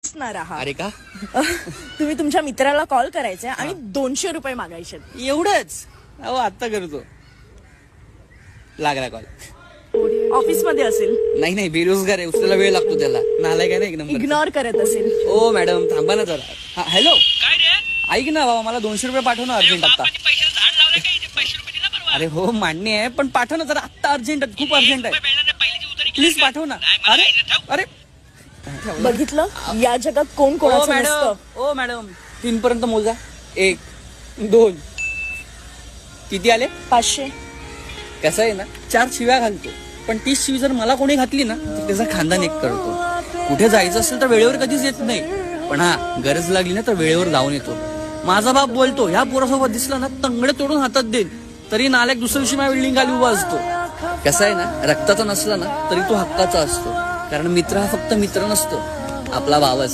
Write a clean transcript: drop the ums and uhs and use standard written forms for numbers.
असणार आहात. अरे का? तुम्ही तुमच्या मित्राला कॉल करायचे आणि 200 रुपये मागायचे. एवढंच? अहो आता करतो. लागला कॉल. ऑफिसमध्ये असेल, नाही बेरोजगार आहे, उचलायला वेळ लागतो त्याला. नालाय काय ना एक नंबर. इग्नोर करत असेल. ओ मॅडम थांबा ना जरा. हॅलो ऐक ना बाबा, मला 200 रुपये पाठव ना अर्जंट आता. अरे हो मान्य आहे, पण पाठव ना जरा आत्ता, अर्जंट खूप अर्जंट आहे. प्लीज पाठव ना. अरे अरे बघितलं, या जगात कोण कोणाचं नसतं. ओ मॅडम 3 पर्यंत मोजा. 1 2 किती आले? 500. कसं आहे ना, 4 शिव्या घालतो, पण 30 शिवी जर मला कोणी घातली ना तर त्याचा खानदान एक करतो. कुठे जायचं असेल तर वेळेवर कधीच येत नाही, पण हा गरज लागली ना तर वेळेवर जाऊन येतो. माझा बाप बोलतो, ह्या पोरासोबत दिसला ना तंगडे तोडून हातात देईन, तरी नालायक दुसऱ्या दिवशी माझ्या बिल्डिंग खाली उभा असतो. कसं आहे ना, रक्ताचा नसला ना तरी तो हक्काचा असतो, कारण मित्र हा फक्त मित्र नसतो, आपला भाव असतो.